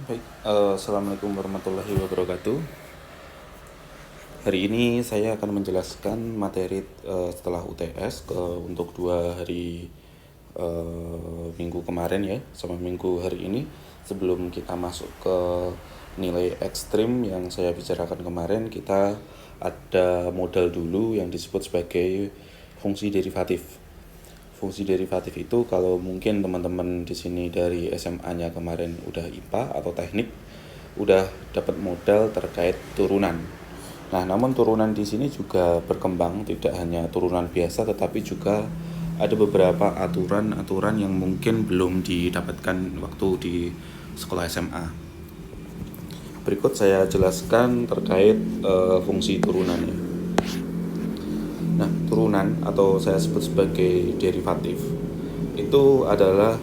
Baik, Assalamualaikum warahmatullahi wabarakatuh. Hari ini saya akan menjelaskan materi setelah UTS untuk 2 hari minggu kemarin ya, sama minggu hari ini. Sebelum kita masuk ke nilai ekstrim yang saya bicarakan kemarin, kita ada modal dulu yang disebut sebagai fungsi derivatif. Fungsi derivatif itu kalau mungkin teman-teman di sini dari SMA-nya kemarin udah IPA atau teknik, udah dapat modal terkait turunan. Nah, namun turunan di sini juga berkembang, tidak hanya turunan biasa tetapi juga ada beberapa aturan-aturan yang mungkin belum didapatkan waktu di sekolah SMA. Berikut saya jelaskan terkait fungsi turunannya. Nah, turunan atau saya sebut sebagai derivatif itu adalah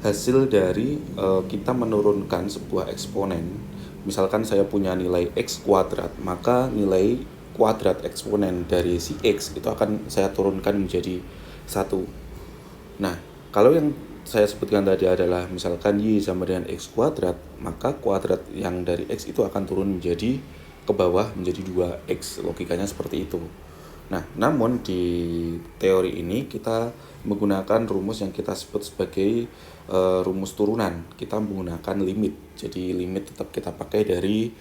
hasil dari kita menurunkan sebuah eksponen. Misalkan saya punya nilai x kuadrat, maka nilai kuadrat eksponen dari si x itu akan saya turunkan menjadi 1. Nah, kalau yang saya sebutkan tadi adalah misalkan y sama dengan x kuadrat, maka kuadrat yang dari x itu akan turun menjadi ke bawah menjadi 2x. Logikanya seperti itu. Nah, namun di teori ini kita menggunakan rumus yang kita sebut sebagai rumus turunan. Kita menggunakan limit. Jadi limit tetap kita pakai dari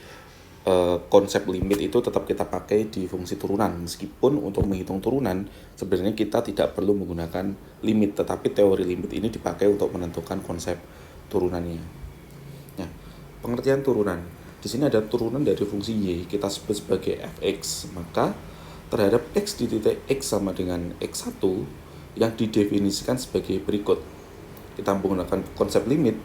konsep limit itu tetap kita pakai di fungsi turunan. Meskipun untuk menghitung turunan sebenarnya kita tidak perlu menggunakan limit, tetapi teori limit ini dipakai untuk menentukan konsep turunannya. Nah, pengertian turunan. Di sini ada turunan dari fungsi y, kita sebut sebagai fx. Maka terhadap x di titik x sama dengan x1 yang didefinisikan sebagai berikut. Kita menggunakan konsep limit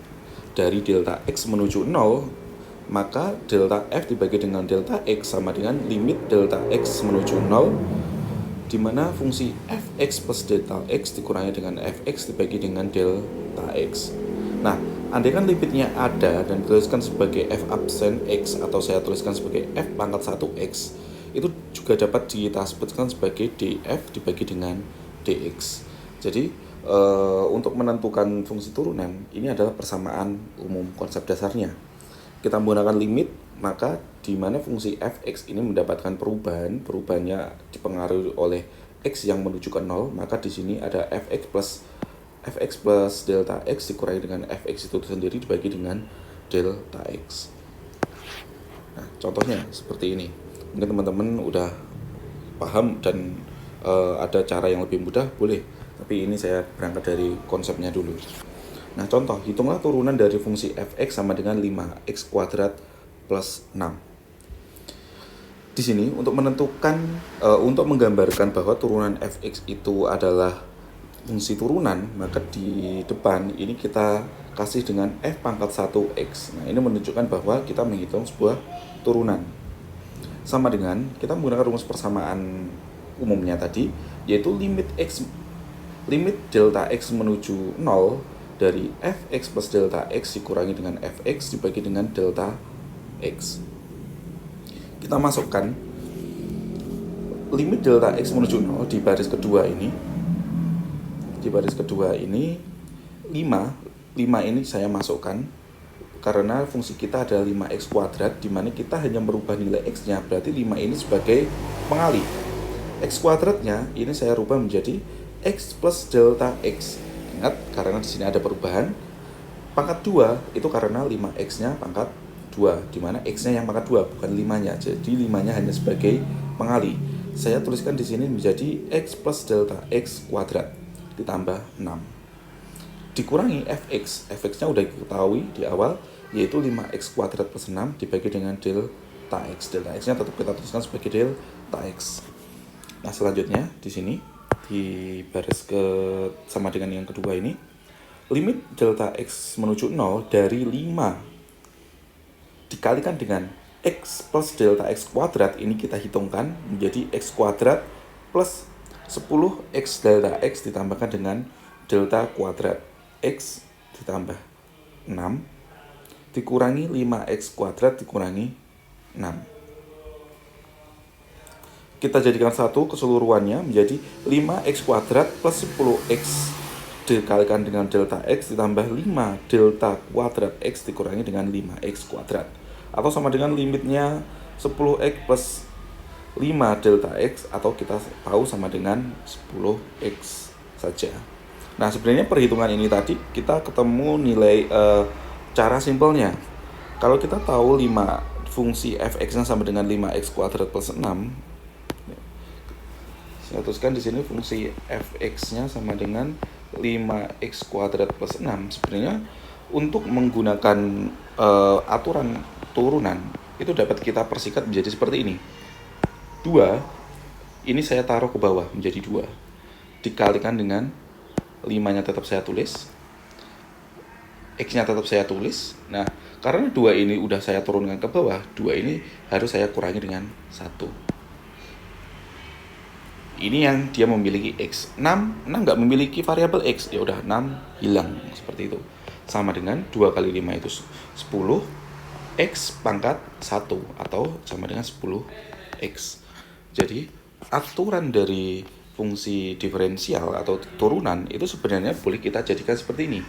dari delta x menuju 0, maka delta f dibagi dengan delta x sama dengan limit delta x menuju 0, di mana fungsi fx plus delta x dikurangi dengan fx dibagi dengan delta x. Nah, andaikan limitnya ada dan dituliskan sebagai f absen x atau saya tuliskan sebagai f pangkat 1x, itu juga dapat kita sebutkan sebagai df dibagi dengan dx. Jadi untuk menentukan fungsi turunan ini adalah persamaan umum konsep dasarnya. Kita menggunakan limit, maka di mana fungsi fx ini mendapatkan perubahannya dipengaruhi oleh x yang menuju ke 0, maka di sini ada fx plus delta x dikurangi dengan fx itu sendiri dibagi dengan delta x. Nah, contohnya seperti ini. Mungkin teman-teman udah paham dan ada cara yang lebih mudah, boleh. Tapi ini saya berangkat dari konsepnya dulu. Nah, contoh, hitunglah turunan dari fungsi fx sama dengan 5x kuadrat plus 6. Di sini untuk menentukan, untuk menggambarkan bahwa turunan fx itu adalah fungsi turunan, maka di depan ini kita kasih dengan f pangkat 1x. Nah, ini menunjukkan bahwa kita menghitung sebuah turunan. Sama dengan kita menggunakan rumus persamaan umumnya tadi, yaitu limit delta x menuju 0 dari fx plus delta x dikurangi dengan fx dibagi dengan delta x. Kita masukkan limit delta x menuju 0 di baris kedua ini. Di baris kedua ini 5 ini saya masukkan karena fungsi kita adalah 5x kuadrat, di mana kita hanya merubah nilai x-nya, berarti 5 ini sebagai pengalih. X kuadratnya ini saya rubah menjadi x plus delta x. Ingat, karena di sini ada perubahan. Pangkat 2 itu karena 5x-nya pangkat 2, di mana x-nya yang pangkat 2 bukan 5-nya. Jadi 5-nya hanya sebagai pengalih. Saya tuliskan di sini menjadi x plus delta x kuadrat ditambah 6 dikurangi fx-nya udah diketahui di awal, yaitu 5x kuadrat plus 6 dibagi dengan delta x. Delta x-nya tetap kita tuliskan sebagai delta x. Nah, selanjutnya di sini di baris ke sama dengan yang kedua ini, limit delta x menuju 0 dari 5 dikalikan dengan x plus delta x kuadrat, ini kita hitungkan menjadi x kuadrat plus 10x delta x ditambahkan dengan delta kuadrat x ditambah 6 dikurangi 5x kuadrat dikurangi 6. Kita jadikan satu keseluruhannya menjadi 5x kuadrat plus 10x dikalikan dengan delta X ditambah 5 delta kuadrat X dikurangi dengan 5X kuadrat. Atau sama dengan limitnya 10X plus 5 delta X, atau kita tahu sama dengan 10X saja. Nah, sebenarnya perhitungan ini tadi kita ketemu nilai cara simpelnya. Kalau kita tahu 5 fungsi fx-nya sama dengan 5x kuadrat plus 6, saya tuliskan di sini fungsi fx-nya sama dengan 5x kuadrat plus 6. Sebenarnya untuk menggunakan aturan turunan itu dapat kita persikat menjadi seperti ini. 2 ini saya taruh ke bawah menjadi 2 dikalikan dengan 5-nya tetap saya tulis, X-nya tetap saya tulis. Nah, karena 2 ini udah saya turunkan ke bawah, 2 ini harus saya kurangi dengan 1. Ini yang dia memiliki X. 6 nggak memiliki variabel X, ya udah 6 hilang, seperti itu. Sama dengan 2 kali 5 itu 10, X pangkat 1, atau sama dengan 10X. Jadi, aturan dari fungsi diferensial atau turunan itu sebenarnya boleh kita jadikan seperti ini.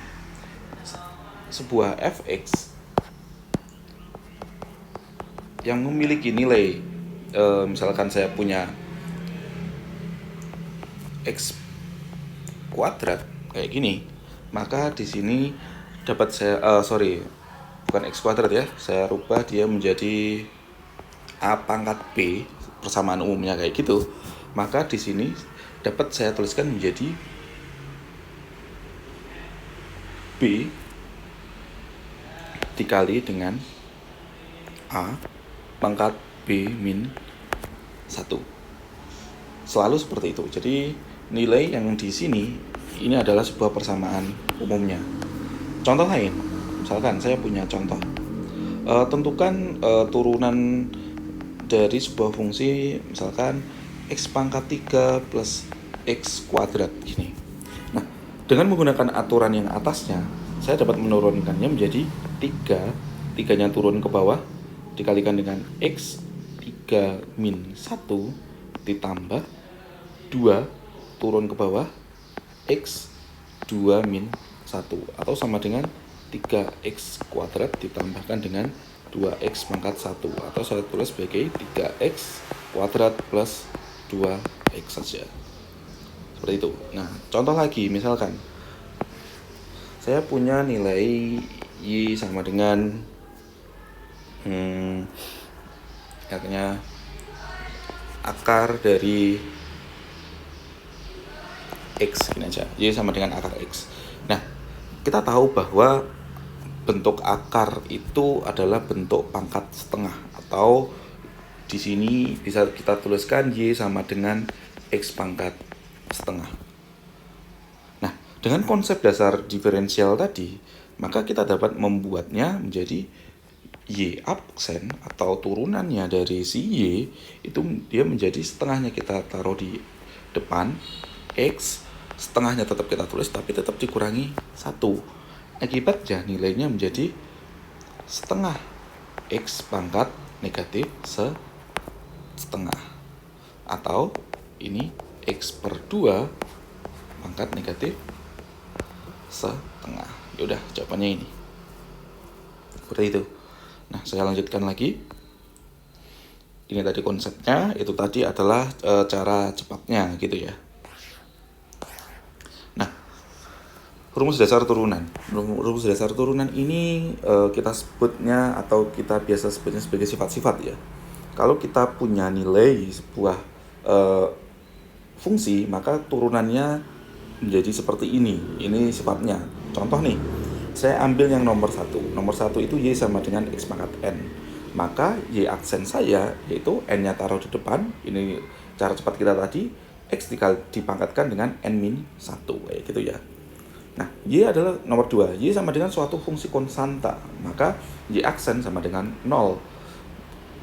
Sebuah fx yang memiliki nilai misalkan saya punya x kuadrat kayak gini, maka di sini dapat saya bukan x kuadrat ya, saya rubah dia menjadi a pangkat b, persamaan umumnya kayak gitu. Maka di sini dapat saya tuliskan menjadi B dikali dengan A pangkat B min 1. Selalu seperti itu. Jadi nilai yang di sini ini adalah sebuah persamaan umumnya. Contoh lain, misalkan saya punya contoh. Tentukan turunan dari sebuah fungsi, misalkan x pangkat 3 plus x kuadrat gini. Nah, dengan menggunakan aturan yang atasnya, saya dapat menurunkannya menjadi 3. 3-nya turun ke bawah dikalikan dengan x 3 min 1 ditambah 2 turun ke bawah x 2 min 1, atau sama dengan 3x kuadrat ditambahkan dengan 2x pangkat 1, atau saya tulis sebagai 3x kuadrat plus 2x saja. Seperti itu. Nah, contoh lagi, misalkan saya punya nilai Y sama dengan artinya akar dari X, gini aja, Y sama dengan akar X. Nah, kita tahu bahwa bentuk akar itu adalah bentuk pangkat setengah, atau di sini bisa kita tuliskan Y sama dengan X pangkat setengah. Nah, dengan konsep dasar diferensial tadi, maka kita dapat membuatnya menjadi Y absen atau turunannya dari si Y itu dia menjadi setengahnya kita taruh di depan, X setengahnya tetap kita tulis tapi tetap dikurangi 1. Akibatnya nilainya menjadi setengah X pangkat negatif setengah, atau ini X per 2 pangkat negatif setengah. Yaudah, jawabannya ini. Seperti itu. Nah, saya lanjutkan lagi. Ini tadi konsepnya, itu tadi adalah cara cepatnya gitu ya. Nah, rumus dasar turunan. Rumus dasar turunan ini kita sebutnya, atau kita biasa sebutnya sebagai sifat-sifat ya. Kalau kita punya nilai sebuah fungsi, maka turunannya menjadi seperti ini. Ini sifatnya. Contoh nih, saya ambil yang nomor 1. Nomor 1 itu Y sama dengan X pangkat N. Maka Y aksen saya, yaitu N-nya taruh di depan. Ini cara cepat kita tadi. X dipangkatkan dengan N-1, kayak gitu ya. Nah, Y adalah nomor 2. Y sama dengan suatu fungsi konstanta. Maka Y aksen sama dengan 0.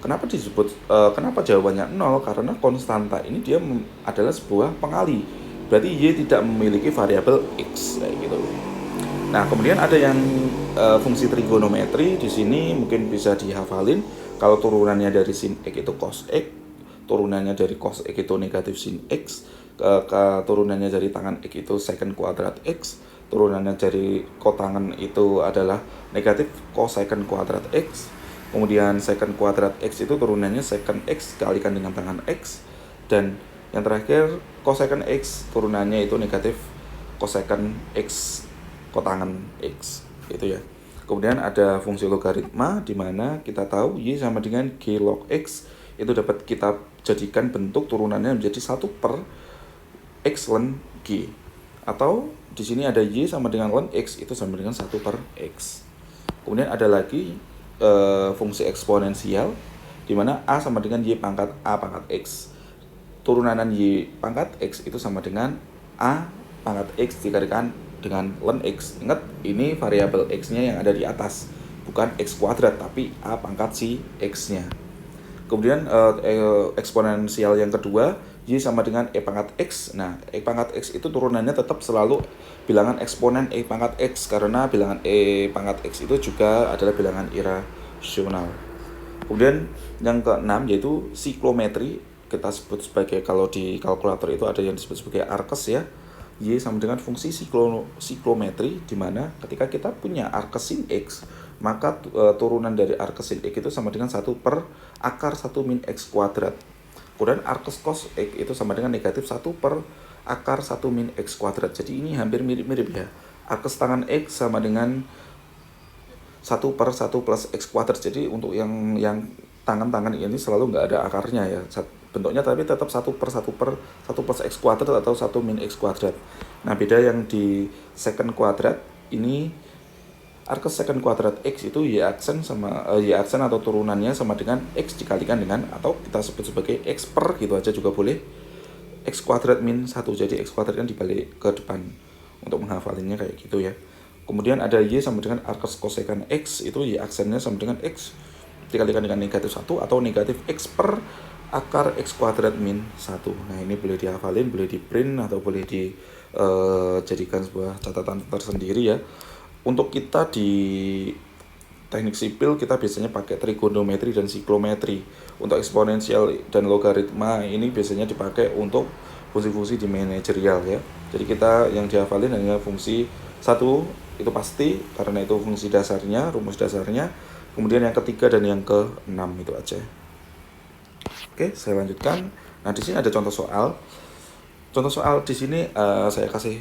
Kenapa jawabannya 0? Karena konstanta ini dia adalah sebuah pengali. Berarti Y tidak memiliki variabel X, kayak gitu. Nah, kemudian ada yang fungsi trigonometri di sini mungkin bisa dihafalin. Kalau turunannya dari sin X itu cos X, turunannya dari cos X itu negatif sin X, turunannya dari tangan X itu secant kuadrat X, turunannya dari kotangan itu adalah negatif cosecant kuadrat X. Kemudian secant kuadrat X itu turunannya secant X dikalikan dengan tangan X. Dan yang terakhir cosecant X turunannya itu negatif cosecant X kotangan X gitu ya. Kemudian ada fungsi logaritma di mana kita tahu Y sama dengan G log X, itu dapat kita jadikan bentuk turunannya menjadi 1 per X ln G. Atau di sini ada Y sama dengan ln X, itu sama dengan 1 per X. Kemudian ada lagi fungsi eksponensial di mana A sama dengan Y pangkat A pangkat X. Turunan Y pangkat X itu sama dengan A pangkat X dikalikan dengan ln X. Ingat, ini variabel X-nya yang ada di atas, bukan X kuadrat, tapi A pangkat si X-nya. Kemudian eksponensial yang kedua, Y sama dengan E pangkat X. Nah, E pangkat X itu turunannya tetap selalu bilangan eksponen E pangkat X, karena bilangan E pangkat X itu juga adalah bilangan irasional. Kemudian yang keenam yaitu siklometri. Kita sebut sebagai, kalau di kalkulator itu ada yang disebut sebagai arkes ya. Y sama dengan fungsi siklometri, di mana ketika kita punya arkesin X, maka turunan dari arkesin X itu sama dengan 1 per akar 1 min X kuadrat. Kemudian arkes cos X itu sama dengan negatif 1 per akar 1 min X kuadrat. Jadi ini hampir mirip-mirip ya. Arkes tangan X sama dengan 1 per 1 plus X kuadrat. Jadi untuk yang tangan-tangan ini selalu nggak ada akarnya ya bentuknya, tapi tetap 1 per 1 plus X kuadrat atau 1 min X kuadrat. Nah, beda yang di secant kuadrat ini, arkes secant kuadrat X itu Y aksen atau turunannya sama dengan X dikalikan dengan, atau kita sebut sebagai X per gitu aja juga boleh, X kuadrat min 1. Jadi X kuadrat kan dibalik ke depan untuk menghafalinnya kayak gitu ya. Kemudian ada Y sama dengan arkes cosecant X, itu Y aksennya sama dengan X dikalikan dengan negatif 1 atau negatif X per akar X kuadrat min 1. Nah, ini boleh dihafalin, boleh di print, atau boleh dijadikan sebuah catatan tersendiri ya. Untuk kita di teknik sipil, kita biasanya pakai trigonometri dan siklometri. Untuk eksponensial dan logaritma ini biasanya dipakai untuk fungsi-fungsi di manajerial ya. Jadi kita yang dihafalin hanya fungsi 1, itu pasti karena itu fungsi dasarnya, rumus dasarnya. Kemudian yang ketiga dan yang ke-6 itu aja. Oke, saya lanjutkan. Nah, di sini ada contoh soal. Contoh soal di sini saya kasih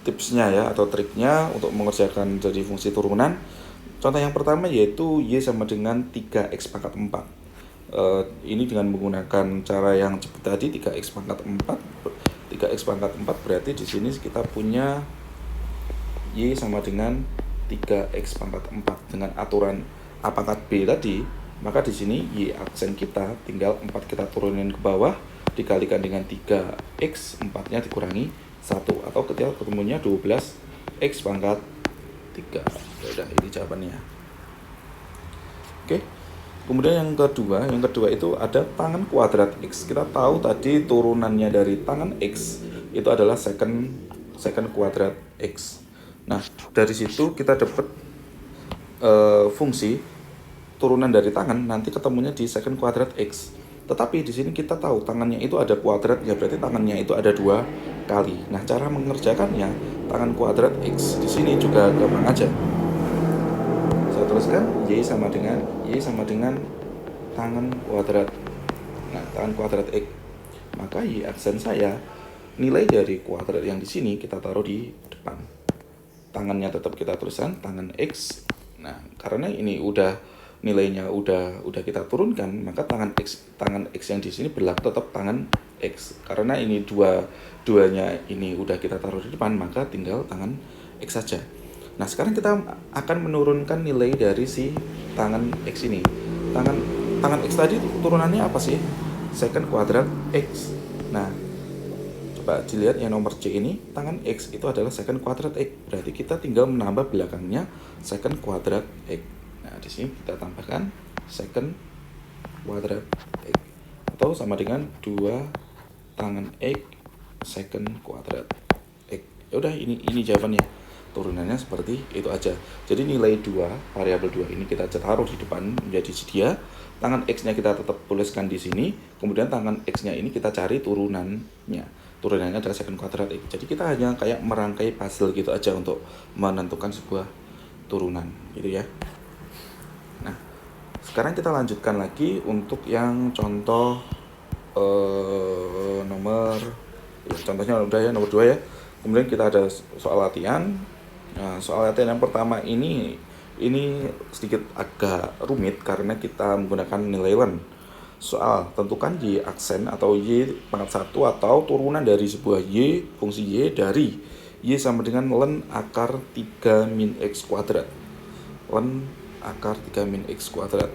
tipsnya ya, atau triknya untuk mengerjakan jadi fungsi turunan. Contoh yang pertama yaitu Y sama dengan 3X pangkat 4. Ini dengan menggunakan cara yang cepat tadi, 3X pangkat 4. 3X pangkat 4 berarti di sini kita punya Y sama dengan 3X pangkat 4 dengan aturan A pangkat B tadi. Maka di sini Y aksen kita tinggal 4 kita turunin ke bawah dikalikan dengan 3X, 4-nya dikurangi 1, atau ketika ketemunya 12X pangkat 3. Ya udah, ini jawabannya. Oke. Kemudian yang kedua itu ada tangan kuadrat X. Kita tahu tadi turunannya dari tangan X itu adalah secant kuadrat X. Nah, dari situ kita dapat fungsi turunan dari tangan nanti ketemunya di secant kuadrat X. Tetapi di sini kita tahu tangannya itu ada kuadrat, ya berarti tangannya itu ada 2 kali. Nah, cara mengerjakannya, tangan kuadrat X di sini juga gampang aja. Saya tuliskan Y sama dengan tangan kuadrat. Nah, tangan kuadrat X. Maka Y aksen saya, nilai dari kuadrat yang di sini kita taruh di depan. Tangannya tetap kita tuliskan tangan X. Nah, karena ini nilainya udah kita turunkan, maka tangan X yang di sini berlaku tetap tangan X. Karena ini duanya ini udah kita taruh di depan, maka tinggal tangan X saja. Nah, sekarang kita akan menurunkan nilai dari si tangan X ini. Tangan X tadi turunannya apa sih? Secant kuadrat X. Nah, coba dilihat yang nomor C ini, tangan X itu adalah secant kuadrat X. Berarti kita tinggal menambah belakangnya secant kuadrat X. Nah, di sini kita tambahkan secant kuadrat X, atau sama dengan 2 tangan X secant kuadrat X. Ya udah, ini jawabannya. Turunannya seperti itu aja. Jadi nilai 2, variabel 2 ini kita taruh di depan menjadi sedia. Tangan X-nya kita tetap tuliskan di sini. Kemudian tangan X-nya ini kita cari turunannya. turunannya adalah secant kuadrat X. Jadi kita hanya kayak merangkai puzzle gitu aja untuk menentukan sebuah turunan gitu ya. Nah, sekarang kita lanjutkan lagi untuk yang contoh nomor ya, contohnya udah ya, nomor 2 ya. Kemudian kita ada soal latihan. Nah, soal latihan yang pertama ini sedikit agak rumit karena kita menggunakan nilai len. Soal, tentukan Y aksen atau Y pangkat 1 atau turunan dari sebuah Y, fungsi Y dari Y sama dengan len akar 3 min X kuadrat. Len akar 3 min X kuadrat.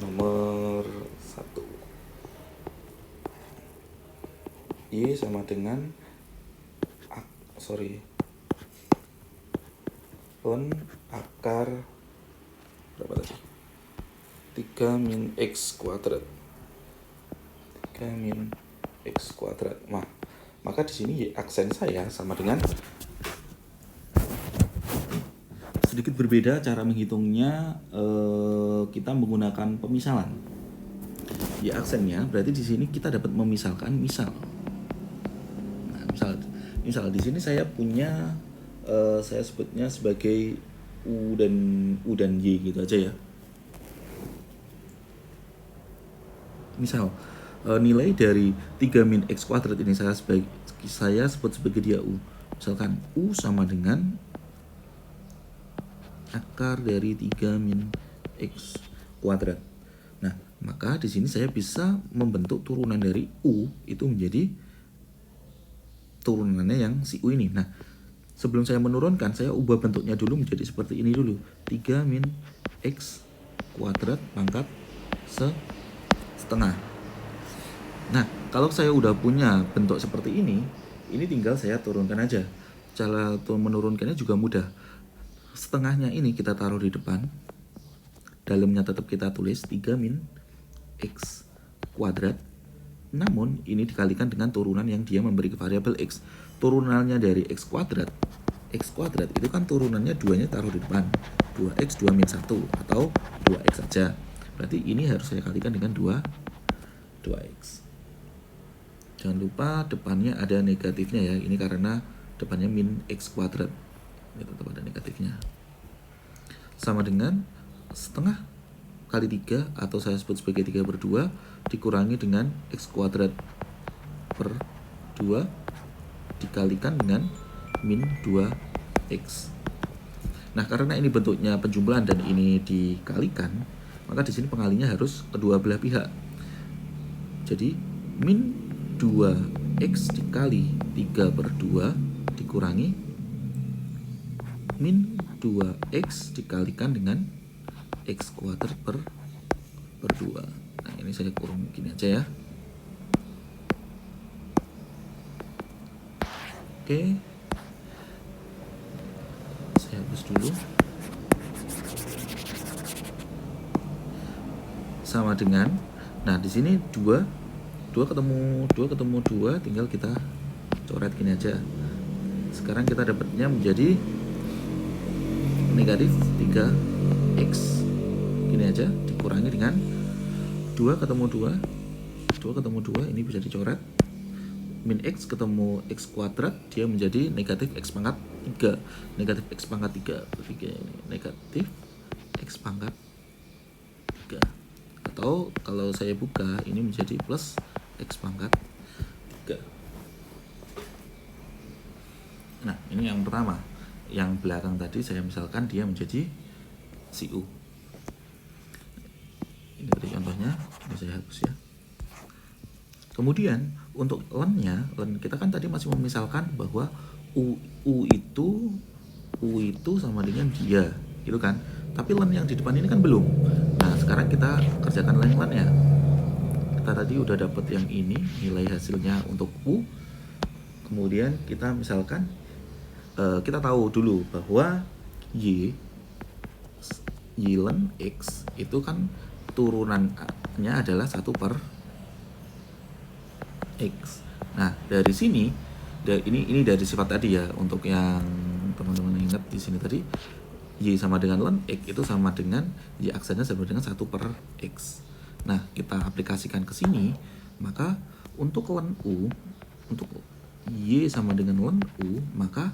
Nomor 1. Y sama dengan len akar berapa tadi? 3 min X kuadrat. 3 min X kuadrat. Nah, maka di sini Y aksen saya sama dengan, sedikit berbeda cara menghitungnya, kita menggunakan pemisalan. Y aksennya berarti di sini kita dapat memisalkan misal. Nah, misal di sini saya punya saya sebutnya sebagai U dan Y gitu aja ya. Misal nilai dari 3 min X kuadrat ini saya sebut sebagai dia U. Misalkan U sama dengan akar dari 3 min X kuadrat. Nah, maka di sini saya bisa membentuk turunan dari U itu menjadi turunannya yang si U ini. Nah, sebelum saya menurunkan, saya ubah bentuknya dulu menjadi seperti ini dulu. 3 min X kuadrat pangkat setengah. Nah, kalau saya udah punya bentuk seperti ini tinggal saya turunkan aja. Cara menurunkannya juga mudah. Setengahnya ini kita taruh di depan. Dalamnya tetap kita tulis 3 min X kuadrat. Namun, ini dikalikan dengan turunan yang dia memberi ke variabel X. Turunannya dari X kuadrat itu kan turunannya 2-nya taruh di depan. 2X 2 min 1 atau 2X saja. Berarti ini harus saya kalikan dengan 2X. Jangan lupa depannya ada negatifnya ya. Ini karena depannya min X kuadrat. Ini tetap ada negatifnya. Sama dengan setengah kali 3 atau saya sebut sebagai 3/2 dikurangi dengan X kuadrat per 2 dikalikan dengan min 2X. Nah, karena ini bentuknya penjumlahan dan ini dikalikan, maka di sini pengalinya harus kedua belah pihak. Jadi min 2X dikali 3/2 dikurangi min 2X dikalikan dengan X kuadrat per 2. Nah, ini saya kurung gini aja ya. Oke. Saya hapus dulu. Sama dengan, nah di sini 2 ketemu 2 tinggal kita coret gini aja. Sekarang kita dapatnya menjadi negatif 3X gini aja dikurangi dengan 2 ketemu 2 ini bisa dicoret. Min X ketemu X kuadrat dia menjadi negatif X pangkat 3. Negatif X pangkat 3 ini negatif X pangkat 3. Atau kalau saya buka ini menjadi plus X pangkat 3. Nah, ini yang pertama. Yang belakang tadi saya misalkan dia menjadi si U. Ini tadi contohnya, ini saya hapus ya. Kemudian untuk len kita kan tadi masih memisalkan bahwa U itu sama dengan dia, gitu kan. Tapi len yang di depan ini kan belum. Nah, sekarang kita kerjakan lennya. Kita tadi udah dapat yang ini, nilai hasilnya untuk U. Kemudian kita misalkan kita tahu dulu bahwa Y len X itu kan turunannya adalah 1/X. Nah, dari sini ini dari sifat tadi ya, untuk yang teman-teman ingat di sini tadi Y sama dengan len X itu sama dengan Y aksennya sama dengan 1/X. Nah, kita aplikasikan ke sini, maka untuk len U, untuk Y sama dengan len U, maka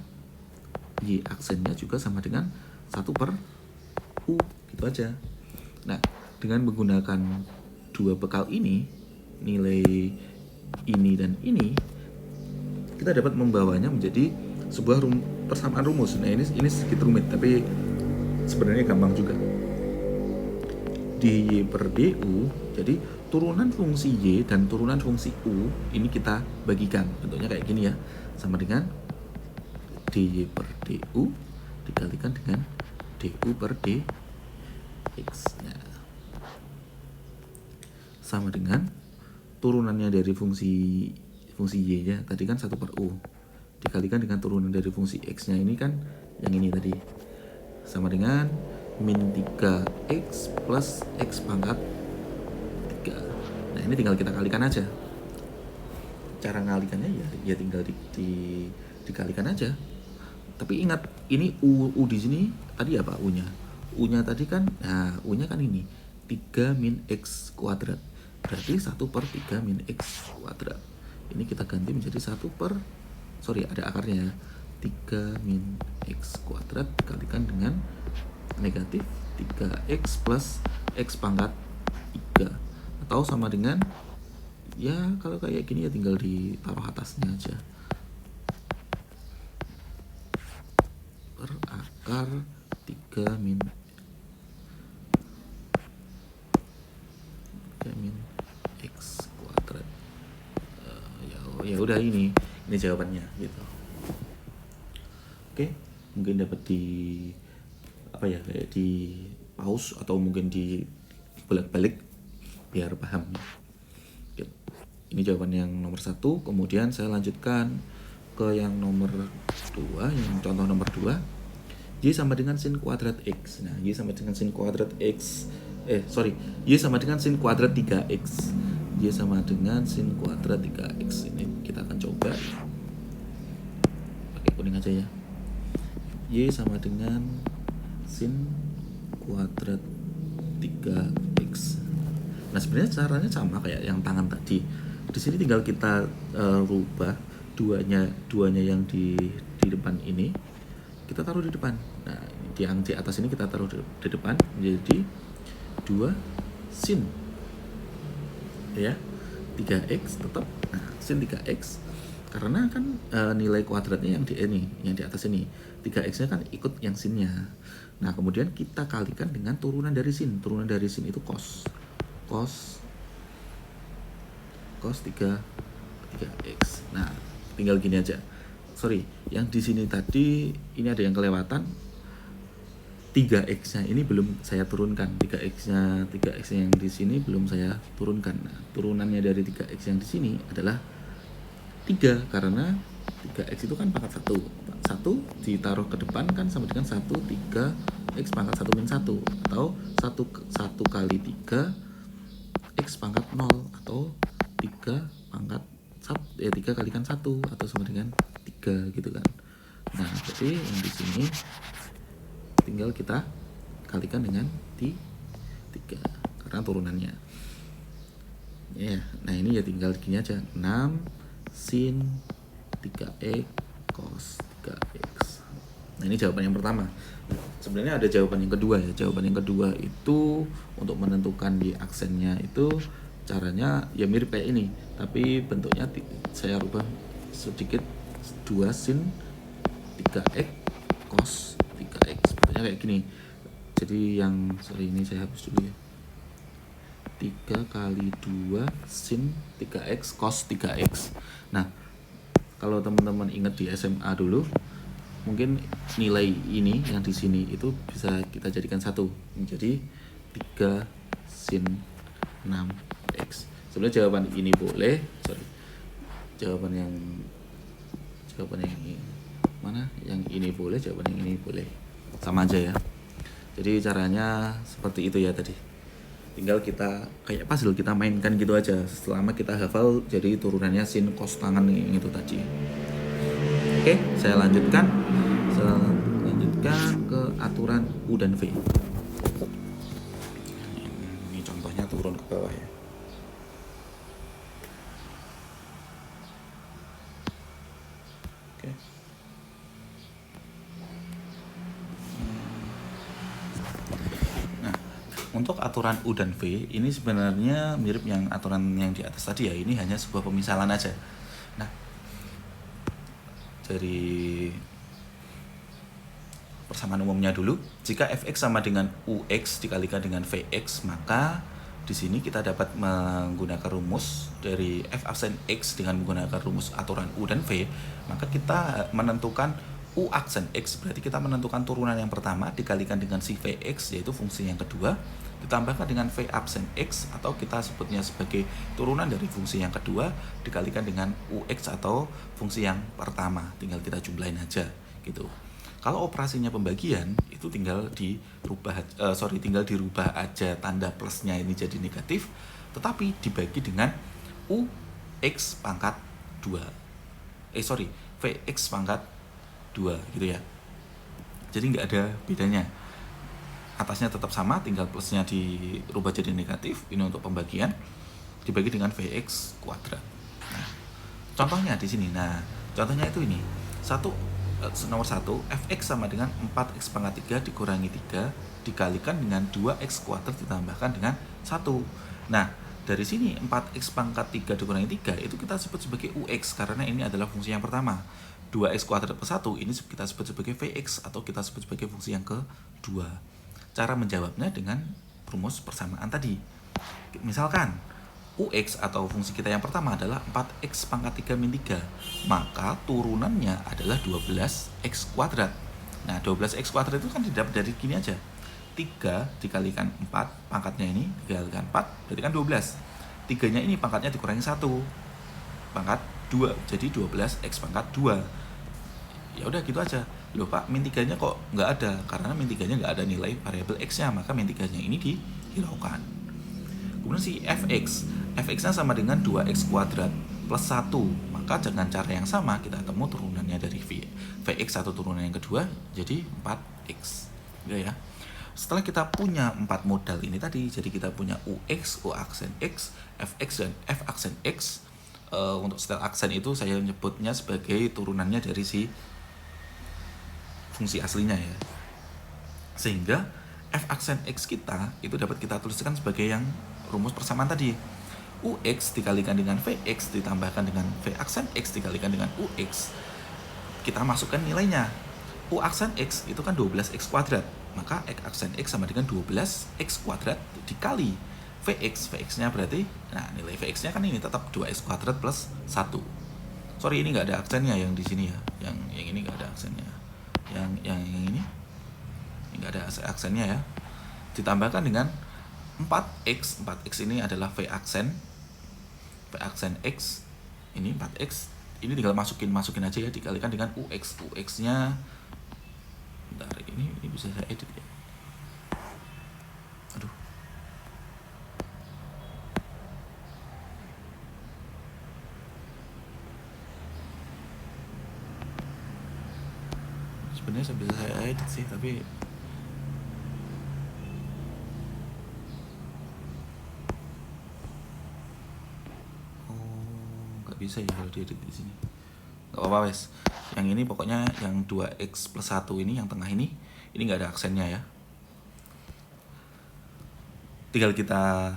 Y aksennya juga sama dengan 1 per U, gitu aja. Nah, dengan menggunakan dua bekal ini, nilai ini dan ini, kita dapat membawanya menjadi sebuah persamaan rumus. Nah, ini sedikit rumit, tapi sebenarnya gampang juga. dy per du, jadi turunan fungsi y dan turunan fungsi u ini kita bagikan, bentuknya kayak gini ya, sama dengan dy per du dikalikan dengan du per dx. Nah, sama dengan turunannya dari fungsi y nya tadi kan 1 per u dikalikan dengan turunan dari fungsi x nya ini kan yang ini tadi, sama dengan min 3x plus x pangkat 3. Nah, ini tinggal kita kalikan aja. Cara ngalikannya ya tinggal dikalikan aja. Tapi ingat, ini u di sini tadi apa u-nya? U-nya tadi kan, nah u-nya kan ini 3 min x kuadrat. Berarti 1 per 3 min x kuadrat. Ini kita ganti menjadi 1 per, ada akarnya ya, 3 min x kuadrat dikalikan dengan negatif 3x plus x pangkat 3, atau sama dengan, ya kalau kayak gini ya tinggal ditaruh atasnya aja, per akar 3 min x kuadrat. Ya udah, ini jawabannya gitu. Oke, mungkin dapat di kayak di pause atau mungkin di bolak-balik biar paham. Oke. Ini jawaban yang nomor 1. Kemudian saya lanjutkan ke yang nomor 2, yang contoh nomor 2. Y sama dengan sin kuadrat x. Nah, y sama dengan sin kuadrat x. Y sama dengan sin kuadrat 3x. Y sama dengan sin kuadrat 3x. Ini kita akan coba pakai kuning aja ya. Y sama dengan sin kuadrat 3x. Nah, sebenarnya caranya sama kayak yang tangan tadi. Di sini tinggal kita rubah duanya yang di depan ini kita taruh di depan. Nah, yang di atas ini kita taruh di depan menjadi 2 sin ya 3x tetap. Nah, sin 3x karena kan nilai kuadratnya yang di atas ini 3x nya kan ikut yang sinnya. Nah, kemudian kita kalikan dengan turunan dari sin. Turunan dari sin itu cos 3x. Nah, tinggal gini aja. Yang di sini tadi ini ada yang kelewatan. 3x-nya ini belum saya turunkan. 3x-nya yang di sini belum saya turunkan. Nah, turunannya dari 3x yang di sini adalah 3, karena 3x itu kan pangkat 1 ditaruh ke depan kan sama dengan 1 3 x pangkat 1 min 1, atau 1 kali 3 x pangkat 0, atau 3 pangkat 3 kalikan 1, atau sama dengan 3 gitu kan. Nah, jadi yang di sini tinggal kita kalikan dengan 3 karena turunannya ya. Nah, ini ya tinggal gini aja, 6 sin 3x cos 3x. Nah, ini jawaban yang pertama. Sebenarnya ada jawaban yang kedua ya. Jawaban yang kedua itu untuk menentukan di aksennya itu caranya ya mirip kayak ini, tapi bentuknya saya rubah sedikit, 2 sin 3x cos 3x. Bentuknya kayak gini. Jadi yang ini saya hapus dulu ya. 3 kali 2 sin 3x cos 3x. Nah, kalau teman-teman ingat di SMA dulu, mungkin nilai ini yang di sini itu bisa kita jadikan 1 menjadi 3 sin 6x. Sebenarnya jawaban ini boleh, jawaban yang ini mana? Yang ini boleh, jawaban yang ini boleh. Sama aja ya. Jadi caranya seperti itu ya tadi. Tinggal kita kayak puzzle, kita mainkan gitu aja. Selama kita hafal jadi turunannya sin cos tangan yang itu tadi. Oke, saya lanjutkan ke aturan U dan V. Ini contohnya turun ke bawah ya. Untuk aturan U dan V ini sebenarnya mirip yang aturan yang di atas tadi ya. Ini hanya sebuah pemisalan aja. Nah, dari persamaan umumnya dulu, jika fx sama dengan ux dikalikan dengan vx, maka di sini kita dapat menggunakan rumus dari f aksen x dengan menggunakan rumus aturan U dan V, maka kita menentukan U aksen X, berarti kita menentukan turunan yang pertama dikalikan dengan si Vx, yaitu fungsi yang kedua, ditambahkan dengan V aksen X, atau kita sebutnya sebagai turunan dari fungsi yang kedua dikalikan dengan Ux atau fungsi yang pertama, tinggal kita jumlahin aja gitu. Kalau operasinya pembagian itu tinggal dirubah aja tanda plusnya ini jadi negatif, tetapi dibagi dengan Ux pangkat 2. Vx pangkat 2 gitu ya. Jadi nggak ada bedanya. Atasnya tetap sama, tinggal plusnya dirubah jadi negatif. Ini untuk pembagian dibagi dengan Vx kuadrat. Nah, contohnya di sini. Nah, contohnya itu ini. Nomor 1, Fx sama dengan 4x pangkat 3 dikurangi 3 dikalikan dengan 2x kuadrat ditambahkan dengan 1. Nah, dari sini 4x pangkat 3 dikurangi 3 itu kita sebut sebagai Ux karena ini adalah fungsi yang pertama. 2x kuadrat plus 1 ini kita sebut sebagai Vx atau kita sebut sebagai fungsi yang kedua. Cara menjawabnya dengan rumus persamaan tadi. Misalkan Ux atau fungsi kita yang pertama adalah 4x pangkat 3 min 3, maka turunannya adalah 12x kuadrat. Nah, 12x kuadrat itu kan didapat dari gini aja. 3 dikalikan 4, pangkatnya ini dikalikan 4, berarti kan 12. 3-nya ini pangkatnya dikurangi 1, pangkat 2, jadi 12x pangkat 2. Ya udah gitu aja. Loh Pak, min 3-nya kok nggak ada? Karena min 3-nya nggak ada nilai variabel x-nya, maka min 3-nya ini dihilangkan. Kemudian si fx-nya sama dengan 2x kuadrat plus 1, maka dengan cara yang sama kita temu turunannya dari vx atau turunan yang kedua jadi 4x ya. Setelah kita punya 4 modal ini tadi, jadi kita punya ux, u aksen x, fx dan f aksen x. Untuk setel aksen itu saya nyebutnya sebagai turunannya dari si fungsi aslinya ya. Sehingga f aksen x kita itu dapat kita tuliskan sebagai yang rumus persamaan tadi. Ux dikalikan dengan Vx ditambahkan dengan V aksen X dikalikan dengan Ux. Kita masukkan nilainya. U aksen X itu kan 12x kuadrat. Maka X aksen X sama dengan 12x kuadrat dikali Vx-nya berarti, nah nilai Vx-nya kan ini tetap 2x kuadrat plus 1. Sorry, ini nggak ada aksennya yang di sini ya. Yang ini nggak ada aksennya. Yang ini nggak ada aksennya ya. Ditambahkan dengan 4x ini adalah V aksen X, ini 4x, ini tinggal masukin aja ya, dikalikan dengan Ux-nya. Bentar, ini bisa saya edit ya. Aduh. Sebenarnya bisa saya edit sih, tapi bisa ya kalau diedit di sini. Gak apa-apa wes. Yang ini pokoknya yang 2x plus 1 ini yang tengah ini nggak ada aksennya ya. Tinggal kita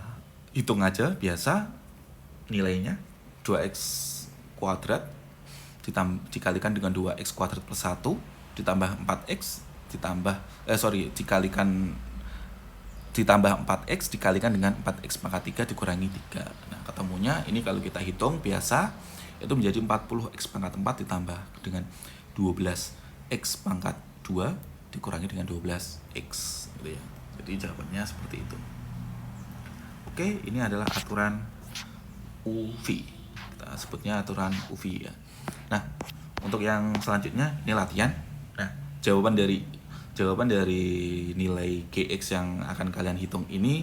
hitung aja biasa nilainya 2x kuadrat dikalikan dengan 2x kuadrat plus 1 ditambah 4x ditambah 4x dikalikan dengan 4x pangkat 3 dikurangi 3. Nah, ketemunya ini kalau kita hitung biasa itu menjadi 40x pangkat 4 ditambah dengan 12x pangkat 2 dikurangi dengan 12x gitu ya. Jadi jawabannya seperti itu. Oke, ini adalah aturan UV. Kita sebutnya aturan UV ya. Nah, untuk yang selanjutnya ini latihan. Nah, jawaban dari nilai Gx yang akan kalian hitung ini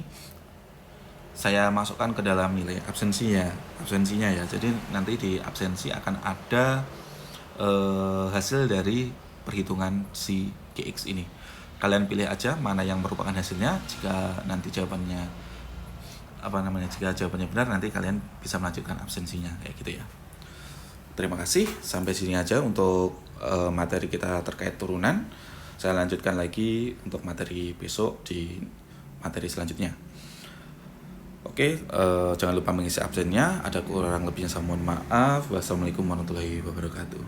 saya masukkan ke dalam nilai absensinya ya. Jadi nanti di absensi akan ada hasil dari perhitungan si Gx ini. Kalian pilih aja mana yang merupakan hasilnya. Jika nanti jawabannya benar, nanti kalian bisa melanjutkan absensinya kayak gitu ya. Terima kasih, sampai sini aja untuk materi kita terkait turunan. Saya lanjutkan lagi untuk materi besok di materi selanjutnya. Oke, jangan lupa mengisi absennya. Ada kurang lebihnya saya mohon maaf. Wassalamualaikum warahmatullahi wabarakatuh.